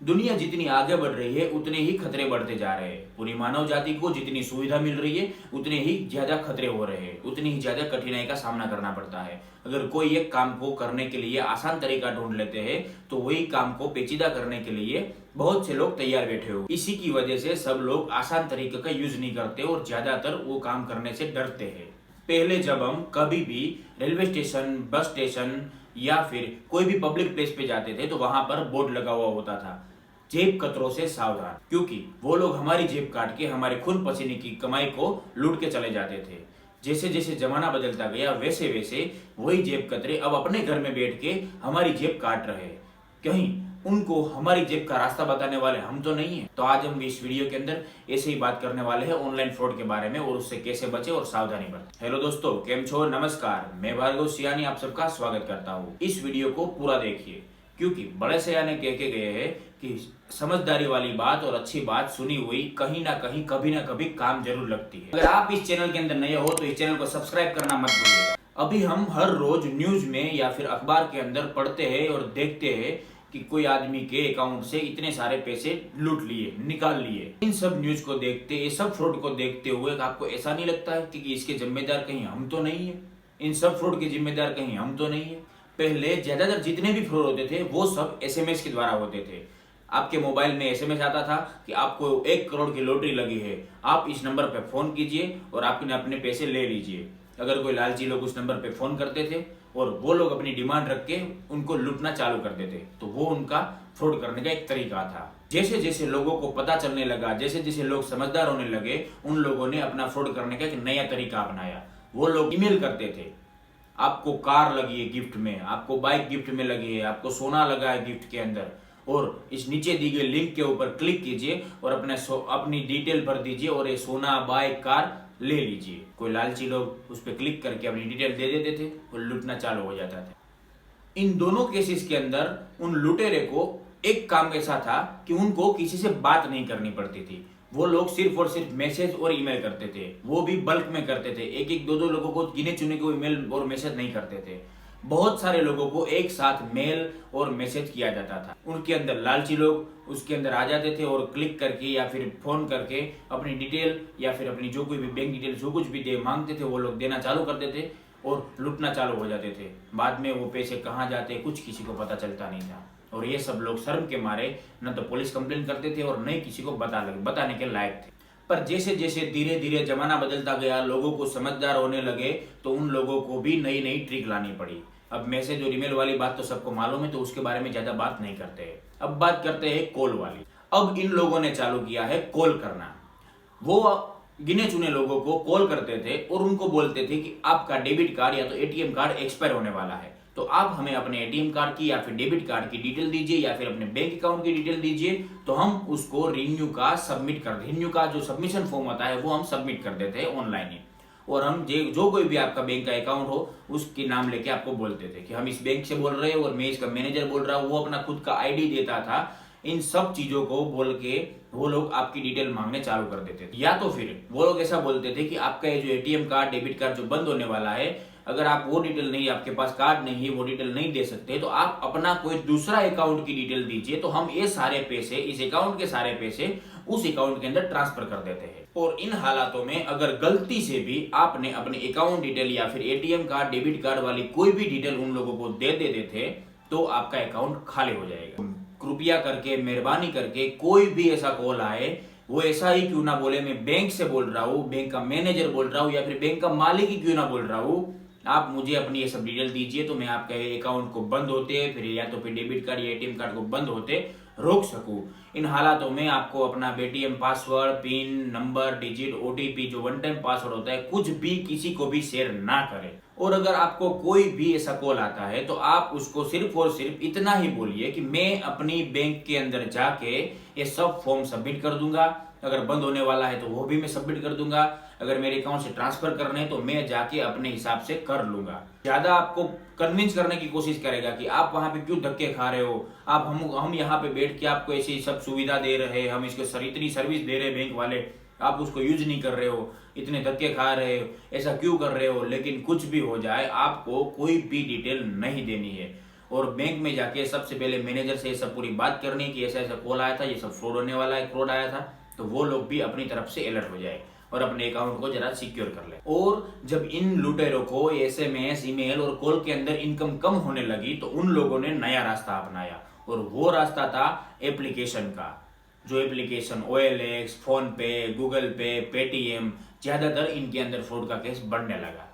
दुनिया जितनी आगे बढ़ रही है उतने ही खतरे बढ़ते जा रहे हैं। पूरी मानव जाति को जितनी सुविधा मिल रही है उतने ही ज्यादा खतरे हो रहे हैं, उतनी ही ज्यादा कठिनाई का सामना करना पड़ता है। अगर कोई एक काम को करने के लिए आसान तरीका ढूंढ लेते हैं तो वही काम को पेचीदा करने के लिए बहुत से लोग तैयार बैठे हो। इसी की वजह से सब लोग आसान तरीके का यूज नहीं करते और ज्यादातर वो काम करने से डरते हैं। पहले जब हम कभी भी रेलवे स्टेशन, बस स्टेशन या फिर कोई भी पब्लिक प्लेस पे जाते थे तो वहां पर बोर्ड लगा हुआ होता था, जेब कतरों से सावधान, क्योंकि वो लोग हमारी जेब काट के हमारे खून पसीने की कमाई को लूट के चले जाते थे। जैसे जैसे जमाना बदलता गया वैसे वैसे वही जेब कतरे अब अपने घर में बैठ के हमारी जेब काट रहे हैं। कहीं उनको हमारी जेब का रास्ता बताने वाले हम तो नहीं है। तो आज हम इस वीडियो के अंदर ऐसे ही बात करने वाले हैं ऑनलाइन फ्रॉड के बारे में और उससे कैसे बचे और सावधानी बरतें। हेलो दोस्तों, केम छो, नमस्कार। मैं भार्गव सियानी आप सबका स्वागत करता हूँ। इस वीडियो को पूरा देखिए क्योंकि बड़े सियाने कह के गए हैं कि समझदारी वाली बात और अच्छी बात सुनी हुई कहीं ना कहीं कभी ना कभी काम जरूर लगती है। अगर आप इस चैनल के अंदर नए हो तो इस चैनल को सब्सक्राइब करना मत भूलिएगा। अभी हम हर रोज न्यूज में या फिर अखबार के अंदर पढ़ते हैं और देखते हैं कि कोई आदमी के अकाउंट से इतने सारे पैसे लूट लिए, निकाल लिए। इन सब न्यूज को देखते, ये सब फ्रॉड को देखते हुए आपको ऐसा नहीं लगता है कि इसके जिम्मेदार कहीं हम तो नहीं है? इन सब फ्रॉड के जिम्मेदार कहीं हम तो नहीं है? पहले ज्यादातर जितने भी फ्रॉड होते थे वो सब एसएमएस के द्वारा होते थे। आपके मोबाइल में एसएमएस आता था कि आपको 1 करोड़ की लॉटरी लगी है, आप इस नंबर पर फोन कीजिए और आपने अपने पैसे ले लीजिए। अगर कोई लालची लोग उस नंबर पे फोन करते थे और वो लोग अपनी डिमांड रख के उनको लूटना चालू कर देते, तो वो उनका फ्रॉड करने का एक तरीका था। जैसे जैसे लोगों को पता चलने लगा, जैसे जैसे लोग समझदार होने लगे, उन लोगों ने अपना फ्रॉड करने का एक नया तरीका अपनाया। वो लोग ईमेल करते थे, आपको कार लगी है गिफ्ट में, आपको बाइक गिफ्ट में लगी है, आपको सोना लगा है गिफ्ट के अंदर, और इस नीचे दी गई लिंक के ऊपर क्लिक कीजिए और अपनी डिटेल भर दीजिए और ये सोना, बाइक, कार ले लीजिए। कोई लालची लोग उस पर क्लिक करके अपनी डिटेल दे देते थे और लूटना चालू हो जाता था। इन दोनों केसेस के अंदर उन लुटेरे को एक काम ऐसा था कि उनको किसी से बात नहीं करनी पड़ती थी। वो लोग सिर्फ और सिर्फ मैसेज और ईमेल करते थे, वो भी बल्क में करते थे। एक एक दो लोगों को गिने चुने को ईमेल और मैसेज नहीं करते थे, बहुत सारे लोगों को एक साथ मेल और मैसेज किया जाता था। उनके अंदर लालची लोग उसके अंदर आ जाते थे और क्लिक करके या फिर फोन करके अपनी डिटेल या फिर अपनी जो कोई भी बैंक डिटेल जो कुछ भी मांगते थे वो लोग देना चालू करते थे और लूटना चालू हो जाते थे। बाद में वो पैसे कहाँ जाते कुछ किसी को पता चलता नहीं था और ये सब लोग शर्म के मारे न तो पुलिस कंप्लेन करते थे और न ही किसी को बताने के लायक थे। पर जैसे जैसे धीरे धीरे जमाना बदलता गया, लोगों को समझदार होने लगे, तो उन लोगों को भी नई नई ट्रिक लानी पड़ी। अब मैसेज और ईमेल वाली बात तो सबको मालूम है, तो उसके बारे में ज्यादा बात नहीं करते हैं। अब बात करते हैं कॉल वाली। अब इन लोगों ने चालू किया है कॉल करना। वो गिने चुने लोगों को कॉल करते थे और उनको बोलते थे कि आपका डेबिट कार्ड या तो एटीएम कार्ड एक्सपायर होने वाला है, तो आप हमें अपने एटीएम कार्ड की या फिर डेबिट कार्ड की डिटेल दीजिए या फिर अपने बैंक अकाउंट की डिटेल दीजिए, तो हम उसको रिन्यू का जो सबमिशन फॉर्म होता है वो हम सबमिट कर देते हैं ऑनलाइन ही। और हम जो कोई भी आपका बैंक का अकाउंट हो उसके नाम लेके आपको बोलते थे कि हम इस बैंक से बोल रहे हैं और मैं इसका मैनेजर बोल रहा हूँ। वो अपना खुद का आईडी देता था। इन सब चीजों को बोल के वो लोग आपकी डिटेल मांगने चालू कर देते थे। या तो फिर वो लोग ऐसा बोलते थे कि आपका ये जो एटीएम कार्ड, डेबिट कार्ड जो बंद होने वाला है, अगर आप वो डिटेल नहीं, आपके पास कार्ड नहीं है, वो डिटेल नहीं दे सकते, तो आप अपना कोई दूसरा अकाउंट की डिटेल दीजिए, तो हम ये सारे पैसे, इस अकाउंट के सारे पैसे उस अकाउंट के अंदर ट्रांसफर कर देते हैं। और इन हालातों में अगर गलती से भी आपने अपने अकाउंट डिटेल या फिर एटीएम कार्ड, डेबिट कार्ड वाली कोई भी डिटेल उन लोगों को दे देते थे तो आपका अकाउंट खाली हो जाएगा। कृपया करके, मेहरबानी करके, कोई भी ऐसा कॉल आए, वो ऐसा ही क्यों ना बोले मैं बैंक से बोल रहा हूँ, बैंक का मैनेजर बोल रहा हूँ या फिर बैंक का मालिक ही क्यों ना बोल रहा हूँ, आप मुझे अपनी ये सब डिटेल दीजिए तो मैं आपके अकाउंट को बंद होते फिर या तो फिर डेबिट कार्ड या एटीएम कार्ड को बंद होते रोक सकूं। इन हालातों में आपको अपना Paytm password, pin number, digit, OTP जो वन टाइम पासवर्ड होता है, कुछ भी किसी को भी शेयर ना करें। और अगर आपको कोई भी ऐसा कॉल आता है तो आप उसको सिर्फ और सिर्फ इतना ही बोलिए कि मैं अपनी बैंक के अंदर जाके ये सब फॉर्म सबमिट कर दूंगा, अगर बंद होने वाला है तो वो भी मैं सबमिट कर दूंगा, अगर मेरे अकाउंट से ट्रांसफर करने हैं तो मैं जाके अपने हिसाब से कर लूंगा। ज्यादा आपको कन्विंस करने की कोशिश करेगा कि आप वहां पे क्यों धक्के खा रहे हो, आप हम यहाँ पे बैठ के आपको ऐसी सब सुविधा दे रहे हैं, हम इसको इतनी सर्विस दे रहे हैं बैंक वाले, आप उसको यूज नहीं कर रहे हो, इतने धक्के खा रहे हो, ऐसा क्यों कर रहे हो। लेकिन कुछ भी हो जाए आपको कोई भी डिटेल नहीं देनी है और बैंक में जाके सबसे पहले मैनेजर से ये सब पूरी बात करनी कि ऐसा ऐसा कॉल आया था, ये सब फ्रॉड होने वाला है, फ्रॉड आया था, तो वो लोग भी अपनी तरफ से अलर्ट हो जाए और अपने अकाउंट को जरा सिक्योर कर ले। और जब इन लुटेरों को SMS, ईमेल और कॉल के अंदर इनकम कम होने लगी तो उन लोगों ने नया रास्ता अपनाया, और वो रास्ता था एप्लीकेशन का। जो एप्लीकेशन OLX, फोन पे, गूगल पे, पेटीएम, ज्यादातर इनके अंदर फ्रॉड का केस बढ़ने लगा।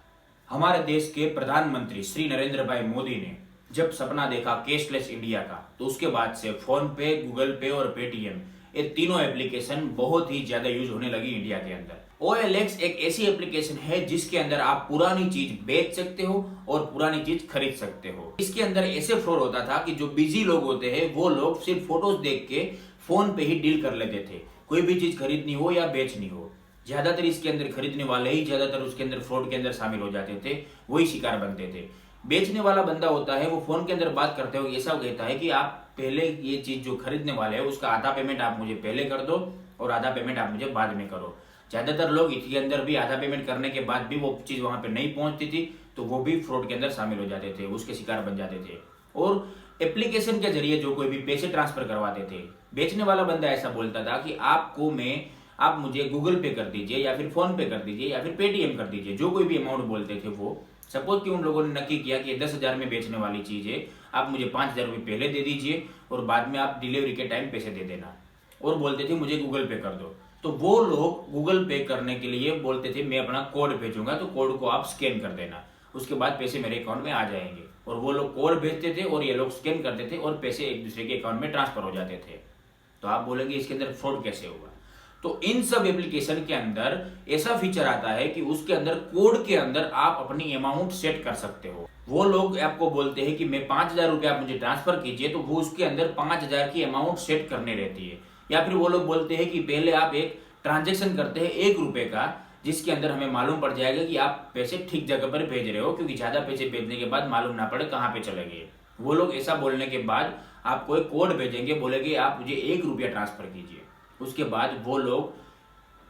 हमारे देश के प्रधानमंत्री श्री नरेंद्र भाई मोदी ने जब सपना देखा कैशलेस इंडिया का, तो उसके बाद से फोन पे, गूगल पे और पेटीएम, ये तीनों एप्लीकेशन बहुत ही ज्यादा यूज होने लगी इंडिया के अंदर। OLX एक ऐसी एप्लीकेशन है जिसके अंदर आप पुरानी चीज बेच सकते हो और पुरानी चीज खरीद सकते हो। इसके अंदर ऐसे फ्रॉड होता था कि जो बिजी लोग होते हैं वो लोग सिर्फ फोटोज देख के फोन पे ही डील कर लेते थे, कोई भी चीज खरीदनी हो या बेचनी हो। ज्यादातर इसके अंदर खरीदने वाले ही ज्यादातर उसके अंदर फ्रॉड के अंदर शामिल हो जाते थे, वही शिकार बनते थे। बेचने वाला बंदा होता है वो फोन के अंदर बात करते हुए ऐसा कहता है कि आप पहले ये चीज जो खरीदने वाले हैं उसका आधा पेमेंट आप मुझे पहले कर दो और आधा पेमेंट आप मुझे बाद में करो। ज्यादातर लोग इसके अंदर भी आधा पेमेंट करने के बाद भी वो चीज वहां पे नहीं पहुंचती थी, तो वो भी फ्रॉड के अंदर शामिल हो जाते थे, उसके शिकार बन जाते थे। और एप्लीकेशन के जरिए जो कोई भी पैसे ट्रांसफर करवाते थे, बेचने वाला बंदा ऐसा बोलता था कि आप मुझे गूगल पे कर दीजिए या फिर फोन पे कर दीजिए या फिर पेटीएम कर दीजिए, जो कोई भी अमाउंट बोलते थे वो। सपोज कि उन लोगों ने नक्की किया कि 10,000 में बेचने वाली चीज है, आप मुझे 5,000 रुपये पहले दे दीजिए और बाद में आप डिलीवरी के टाइम पैसे दे देना, और बोलते थे मुझे गूगल पे कर दो। तो वो लोग गूगल पे करने के लिए बोलते थे मैं अपना कोड भेजूंगा, तो कोड को आप स्कैन कर देना, उसके बाद पैसे मेरे अकाउंट में आ जाएंगे। और वो लोग कोड भेजते थे और ये लोग स्कैन करते थे और पैसे एक दूसरे के अकाउंट में ट्रांसफर हो जाते थे। तो आप बोलेंगे इसके अंदर फ्रॉड कैसे हुआ? तो इन सब एप्लीकेशन के अंदर ऐसा फीचर आता है कि उसके अंदर कोड के अंदर आप अपनी अमाउंट सेट कर सकते हो। वो लोग आपको बोलते हैं कि मैं 5,000 रुपये आप मुझे ट्रांसफर कीजिए, तो वो उसके अंदर 5,000 की अमाउंट सेट करनी रहती है। या फिर वो लोग बोलते हैं कि पहले आप एक ट्रांजेक्शन करते हैं 1 रुपए का, जिसके अंदर हमें मालूम पड़ जाएगा कि आप पैसे ठीक जगह पर भेज रहे हो, क्योंकि ज्यादा पैसे भेजने के बाद मालूम ना पड़े कहाँ पे चले गए। वो लोग ऐसा बोलने के बाद आपको एक कोड भेजेंगे, बोलेंगे आप मुझे 1 रुपया ट्रांसफर कीजिए। उसके बाद वो लोग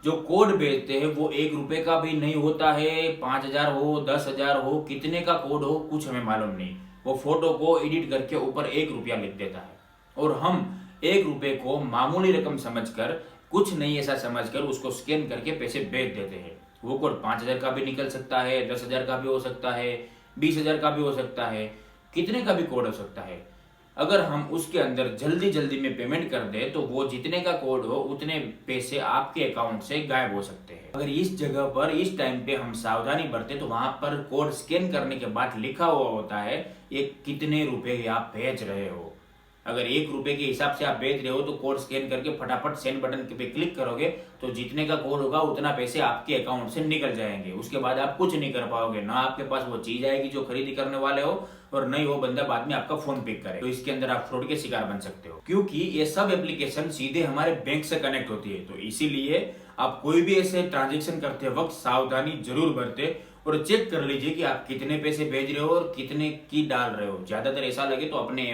जो कोड भेजते हैं वो 1 रुपए का भी नहीं होता है, 5,000 हो, 10,000 हो, कितने का कोड हो कुछ हमें मालूम नहीं। वो फोटो को एडिट करके ऊपर 1 रुपया लिख देता है, और हम 1 रुपए को मामूली रकम समझकर, कुछ नहीं ऐसा समझकर उसको स्कैन करके पैसे भेज देते हैं। वो कोड 5,000 का भी निकल सकता है, 10,000 का भी हो सकता है, 20,000 का भी हो सकता है, कितने का भी कोड हो सकता है। अगर हम उसके अंदर जल्दी जल्दी में पेमेंट कर दे तो वो जितने का कोड हो उतने पैसे आपके अकाउंट से गायब हो सकते हैं। अगर इस जगह पर इस टाइम पे हम सावधानी बरते तो वहां पर कोड स्कैन करने के बाद लिखा हुआ होता है ये कितने रुपए आप भेज रहे हो। अगर 1 रुपए के हिसाब से आप भेज रहे हो तो कोड स्कैन करके फटाफट सेंड बटन पे क्लिक करोगे तो जितने का कोड होगा उतना पैसे आपके अकाउंट से निकल जाएंगे। उसके बाद आप कुछ नहीं कर पाओगे, ना आपके पास वो चीज आएगी जो खरीदी करने वाले हो, और नहीं वो बंदा बाद में आपका फोन पिक करे। तो इसके अंदर आप फ्रॉड के शिकार बन सकते हो, क्योंकि ये सब एप्लीकेशन सीधे हमारे बैंक से कनेक्ट होती है। तो इसीलिए आप कोई भी ऐसे ट्रांजेक्शन करते वक्त सावधानी जरूर बरते और चेक कर लीजिए कि आप कितने पैसे भेज रहे हो और कितने की डाल रहे हो। ज्यादातर ऐसा लगे तो अपने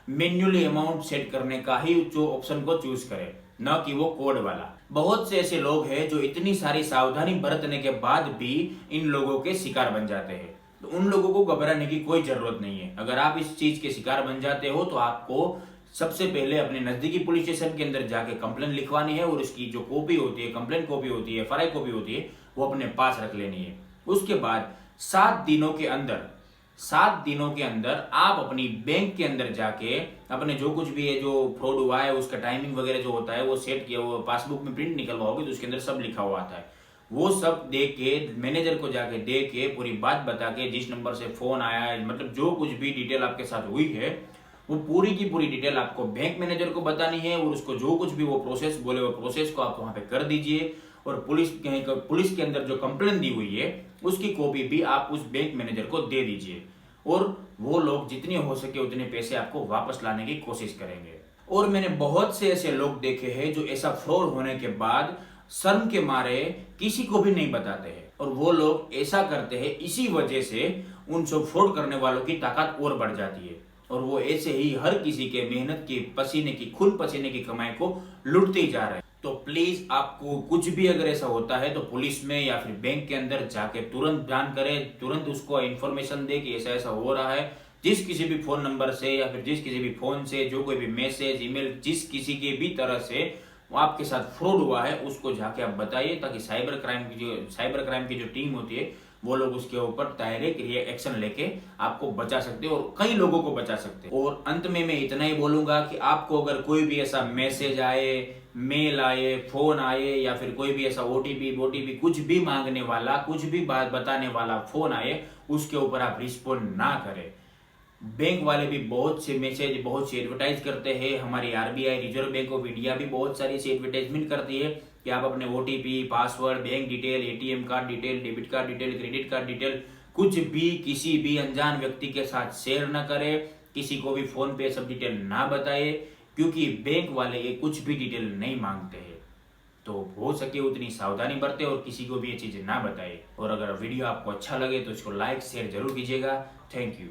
मैन्युअली अमाउंट सेट करने का ही जो ऑप्शन को चूज करें, न कि वो कोड वाला। बहुत से ऐसे लोग हैं जो इतनी सारी सावधानी बरतने के बाद भी इन लोगों के शिकार बन जाते हैं। तो उन लोगों को घबराने की कोई जरूरत नहीं है। अगर आप इस चीज के शिकार बन जाते हो तो आपको सबसे पहले अपने नजदीकी पुलिस स्टेशन के अंदर जाके कंप्लेन लिखवानी है, और उसकी जो कॉपी होती है, कंप्लेन कॉपी होती है, FRI कॉपी होती है, वो अपने पास रख लेनी है। उसके बाद 7 दिनों के अंदर आप अपनी बैंक के अंदर जाके अपने जो कुछ भी है, जो फ्रॉड हुआ है उसका टाइमिंग वगैरह जो होता है वो सेट किया, वो पासबुक में प्रिंट निकलवाओगे तो उसके अंदर सब लिखा हुआ आता है। वो सब दे के मैनेजर को जाके दे के पूरी बात बता के, जिस नंबर से फोन आया है, मतलब जो कुछ भी डिटेल आपके साथ हुई है वो पूरी की पूरी डिटेल आपको बैंक मैनेजर को बतानी है, और उसको जो कुछ भी वो प्रोसेस बोले वो प्रोसेस को आप वहां पे कर दीजिए। और पुलिस के अंदर जो कंप्लेन दी हुई है उसकी कॉपी भी आप उस बैंक मैनेजर को दे दीजिए, और वो लोग जितने हो सके उतने पैसे आपको वापस लाने की कोशिश करेंगे। और मैंने बहुत से ऐसे लोग देखे हैं जो ऐसा फ्रॉड होने के बाद शर्म के मारे किसी को भी नहीं बताते हैं, और वो लोग ऐसा करते हैं। इसी वजह से उन सब फ्रॉड करने वालों की ताकत और बढ़ जाती है, और वो ऐसे ही हर किसी के मेहनत की, पसीने की, खून पसीने की कमाई को लूटते ही जा रहे हैं। तो प्लीज आपको कुछ भी अगर ऐसा होता है तो पुलिस में या फिर बैंक के अंदर जाके तुरंत जान करें, तुरंत उसको इन्फॉर्मेशन दे कि ऐसा ऐसा हो रहा है, जिस किसी भी फोन नंबर से या फिर जिस किसी भी फोन से जो कोई भी मैसेज ईमेल जिस किसी के भी तरह से वो आपके साथ फ्रॉड हुआ है उसको जाके आप बताइए, ताकि साइबर क्राइम की जो टीम होती है वो लोग उसके ऊपर डायरेक्ट एक्शन लेके आपको बचा सकते हैं और कई लोगों को बचा सकते हैं। और अंत में मैं इतना ही बोलूंगा कि आपको अगर कोई भी ऐसा मैसेज आए, मेल आए, फोन आए या फिर कोई भी ऐसा ओटीपी कुछ भी मांगने वाला, कुछ भी बात बताने वाला फोन आए, उसके ऊपर आप रिस्पॉन्ड ना करें। बैंक वाले भी बहुत से मैसेज, बहुत सी एडवर्टाइज करते हैं। हमारी RBI reserve bank of India भी बहुत सारी सी एडवर्टाइजमेंट करती है कि आप अपने OTP, password, bank detail, ATM card detail, debit card detail, credit card detail कुछ भी किसी भी अनजान व्यक्ति के साथ शेयर न करें, किसी को भी फोन पे सब डिटेल ना बताए, क्योंकि बैंक वाले ये कुछ भी डिटेल नहीं मांगते हैं। तो हो सके उतनी सावधानी बरते और किसी को भी ये चीजें ना बताए। और अगर वीडियो आपको अच्छा लगे तो इसको लाइक शेयर जरूर कीजिएगा। Thank you.